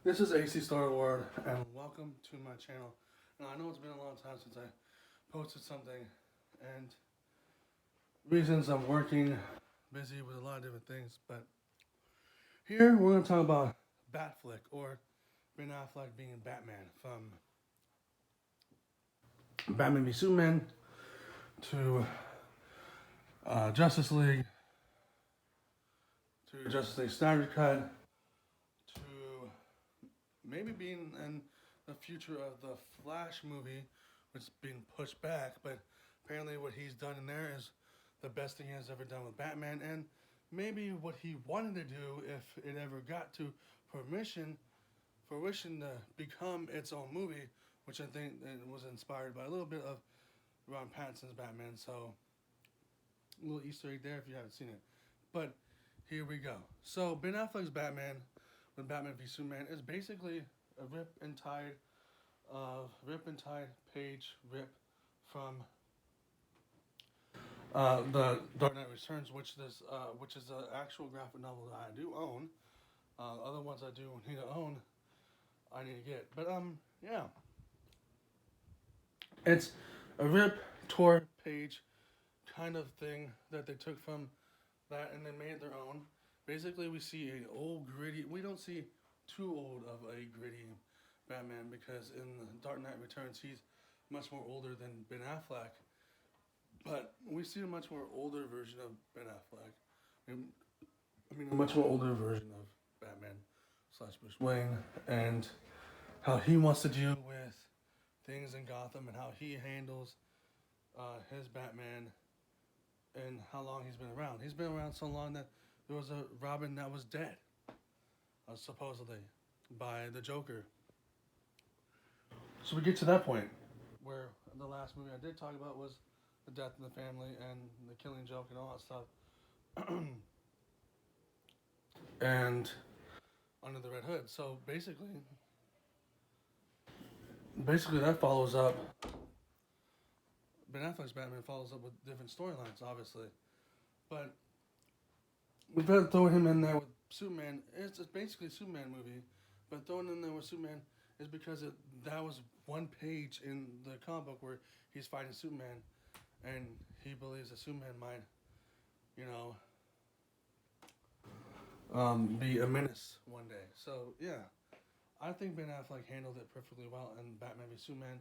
This is AC Star Ward, and welcome to my channel. Now, I know it's been a long time since I posted something, and reasons I'm working, busy with a lot of different things, but here we're going to talk about Batfleck, or Ben Affleck being Batman, from Batman v Superman to Justice League, to Justice League Snyder Cut, to maybe being in the future of the Flash movie, which is being pushed back, but apparently what he's done in there is the best thing he has ever done with Batman, and maybe what he wanted to do if it ever got to fruition to become its own movie, which I think it was inspired by a little bit of Ron Pattinson's Batman. So a little Easter egg there if you haven't seen it. But here we go. So Ben Affleck's Batman with Batman v Superman is basically a rip and tied page rip from the Dark Knight Returns, which is an actual graphic novel that I do own. Other ones I do need to own, I need to get. But yeah, it's a rip tore page kind of thing that they took from that and they made it their own. Basically, we see an old gritty. We don't see too old of a gritty Batman because in Dark Knight Returns he's much more older than Ben Affleck. But we see a much more older version of Ben Affleck. I mean, a much more older version of Batman slash Bruce Wayne, and how he wants to deal with things in Gotham and how he handles his Batman and how long he's been around. He's been around so long that there was a Robin that was dead, supposedly, by the Joker. So we get to that point where the last movie I did talk about was the death in the family and the killing joke and all that stuff. And Under the Red Hood. So basically that follows up. Ben Affleck's Batman follows up with different storylines, obviously. But we've got to throw him in there with Superman. It's basically a Superman movie, but throwing him in there with Superman is because that was one page in the comic book where he's fighting Superman, and he believes that Superman might, be a menace one day. So yeah, I think Ben Affleck handled it perfectly well in Batman v Superman.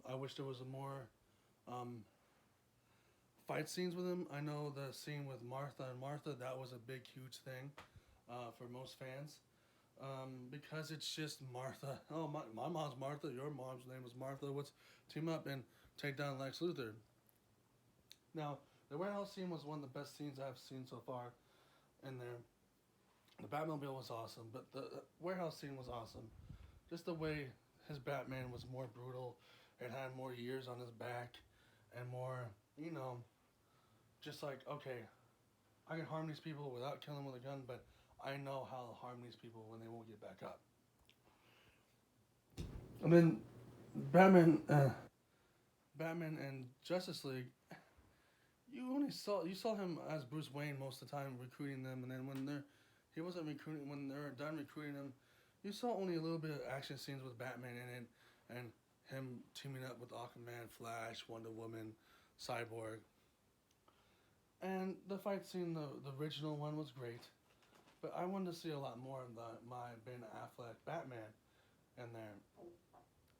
I wish there was a more fight scenes with him. I know the scene with Martha and Martha, that was a big, huge thing for most fans. Because it's just Martha. Oh, my mom's Martha. Your mom's name is Martha. Let's team up and take down Lex Luthor. Now, the warehouse scene was one of the best scenes I've seen so far in there. The Batmobile was awesome, but the warehouse scene was awesome. Just the way his Batman was more brutal and had more years on his back and more, just like, okay, I can harm these people without killing them with a gun, but I know how to harm these people when they won't get back up. And then Batman and Justice League, you saw him as Bruce Wayne most of the time recruiting them, and then he wasn't recruiting when they were done recruiting him, you saw only a little bit of action scenes with Batman in it, and him teaming up with Aquaman, Flash, Wonder Woman, Cyborg. And the fight scene, the original one, was great. But I wanted to see a lot more of my Ben Affleck Batman in there.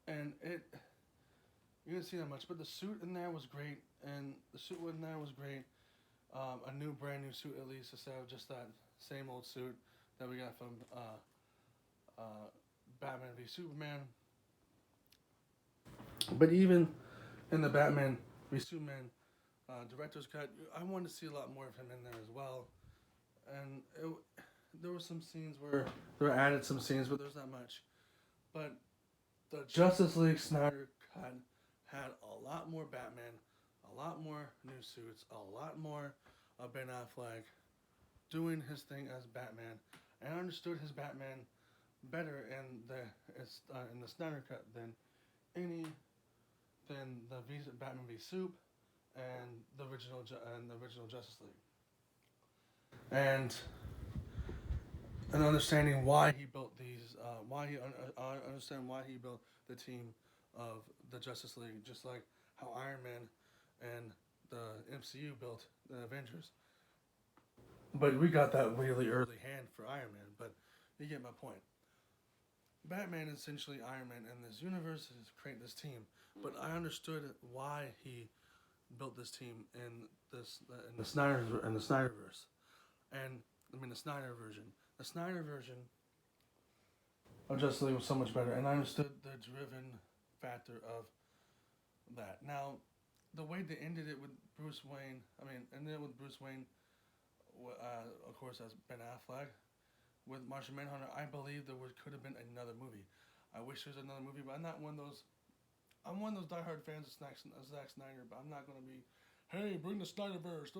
And you didn't see that much, but the suit in there was great. And the suit in there was great. A brand new suit at least, instead of just that same old suit that we got from Batman v Superman. But even in the Batman v Superman director's cut, I wanted to see a lot more of him in there as well. And there were some scenes where there were added some scenes, but there's not much. But the Justice League Snyder cut had a lot more Batman, a lot more new suits, a lot more of Ben Affleck doing his thing as Batman, and I understood his Batman better in the Snyder cut than the Batman v Soup and the original Justice League. And understanding why he built these I understand why he built the team of the Justice League, just like how Iron Man and the MCU built the Avengers. But we got that really early hand for Iron Man. But you get my point. Batman is essentially Iron Man in this universe is create this team. But I understood why he built this team in the Snyderverse, and I mean the Snyder version. The Snyder version of Justice League was so much better, and I understood the driven factor of that. Now, the way they ended it with Bruce Wayne, ended it with Bruce Wayne, of course, as Ben Affleck, with Martian Manhunter. I believe could have been another movie. I wish there was another movie, but I'm not one of those. I'm one of those diehard fans of Zack Snyder, but I'm not gonna be, hey, bring the Snyderverse,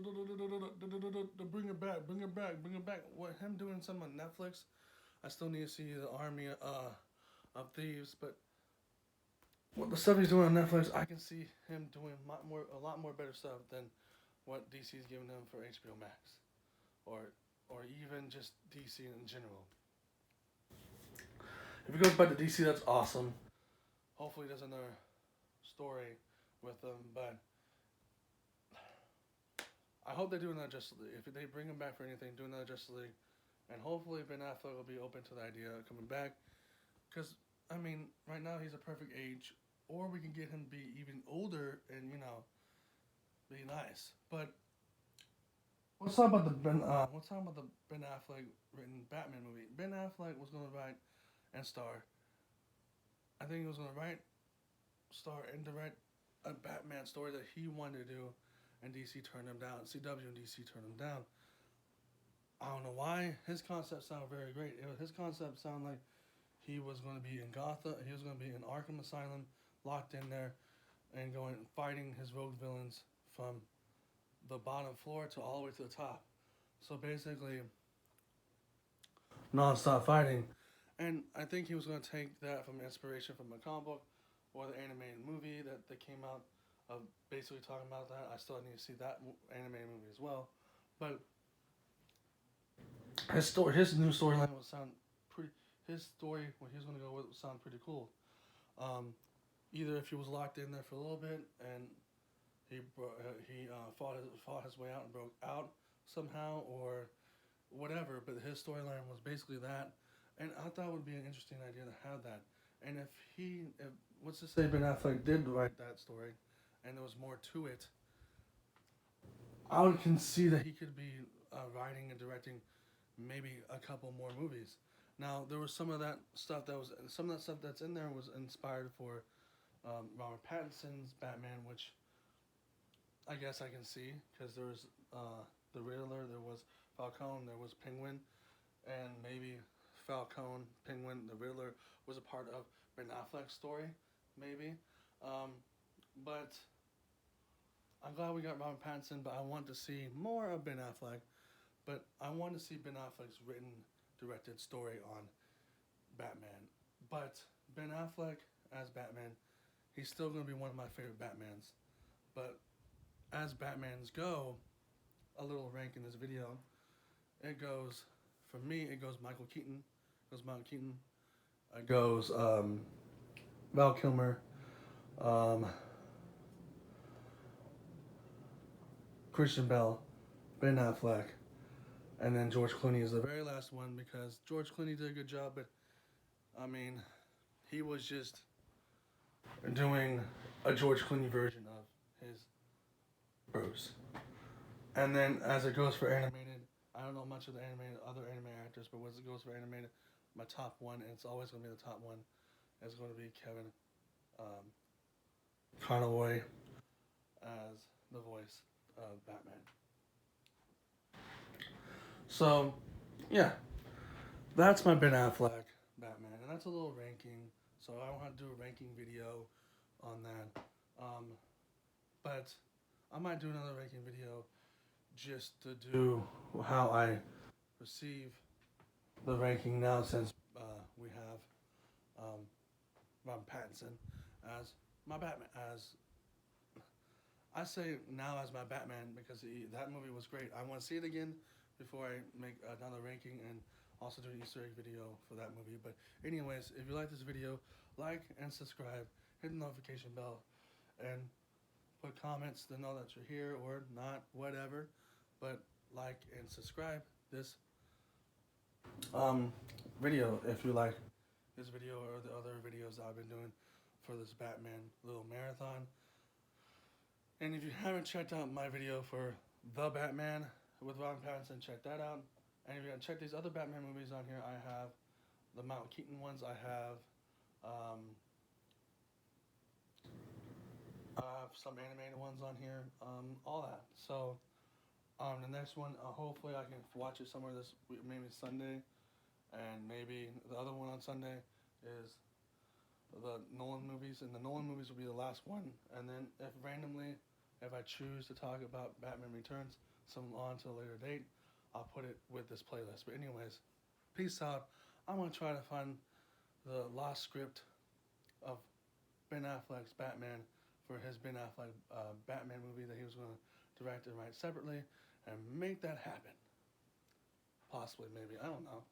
bring it back, bring it back, bring it back. What him doing something on Netflix? I still need to see the army of thieves, but what the stuff he's doing on Netflix, I can see him doing a lot more better stuff than what DC's giving him for HBO Max, or even just DC in general. If he goes back to DC, that's awesome. Hopefully, there's another story with them, but I hope they do another Justice League. If they bring him back for anything, do another Justice League, and hopefully Ben Affleck will be open to the idea of coming back. Because right now he's a perfect age, or we can get him to be even older and be nice. But let's talk about the Ben Affleck written Batman movie. Ben Affleck was going to write and star. I think he was going to write, star, and direct a Batman story that he wanted to do, and DC turned him down. CW and DC turned him down. I don't know why. His concept sounded very great. His concept sounded like he was going to be in Gotham. He was going to be in Arkham Asylum, locked in there, and going fighting his rogue villains from the bottom floor to all the way to the top. So basically, non-stop fighting. And I think he was going to take that from inspiration from a comic book or the animated movie that came out of basically talking about that. I still need to see that animated movie as well. But his new storyline would sound pretty. His story, what he was going to go with, would sound pretty cool. Either if he was locked in there for a little bit and he fought his way out and broke out somehow, or whatever. But his storyline was basically that, and I thought it would be an interesting idea to have that. And if what's to say Ben Affleck did write that story, and there was more to it, I can see that he could be writing and directing maybe a couple more movies. Now there was some of that stuff that's in there was inspired for Robert Pattinson's Batman, which I guess I can see because there was the Riddler, there was Falcone, there was Penguin, and maybe Falcone, Penguin, the Riddler was a part of Ben Affleck's story, maybe. But I'm glad we got Robert Pattinson, but I want to see more of Ben Affleck. But I want to see Ben Affleck's written, directed story on Batman. But Ben Affleck as Batman, he's still going to be one of my favorite Batmans. But as Batmans go, a little rank in this video, it goes, for me, it goes Michael Keaton. It goes Val Kilmer, Christian Bale, Ben Affleck, and then George Clooney is the very last one because George Clooney did a good job, but he was just doing a George Clooney version of his Bruce. And then as it goes for animated, I don't know much of the other anime actors, but as it goes for animated, my top one, and it's always going to be the top one, is going to be Kevin Conroy as the voice of Batman. So, yeah, that's my Ben Affleck Batman, and that's a little ranking. So I don't have to do a ranking video on that, but I might do another ranking video just to do how I perceive the ranking now since we have Robert Pattinson as my Batman. As I say now as my Batman because that movie was great. I want to see it again before I make another ranking, and Also do an Easter egg video for that movie. But anyways, if you like this video, like and subscribe, hit the notification bell, and put comments to know that you're here or not, whatever. But like and subscribe this video if you like this video or the other videos I've been doing for this Batman little marathon. And if you haven't checked out my video for The Batman with Robert Pattinson, check that out. And if you want to check these other Batman movies on here, I have the Mount Keaton ones. I have some animated ones on here. All that. So the next one, hopefully I can watch it somewhere this week, maybe Sunday. And maybe the other one on Sunday is the Nolan movies. And the Nolan movies will be the last one. And then if randomly, if I choose to talk about Batman Returns on to a later date, I'll put it with this playlist. But anyways, peace out. I'm going to try to find the lost script of Ben Affleck's Batman for his Ben Affleck Batman movie that he was going to direct and write separately and make that happen. Possibly, maybe. I don't know.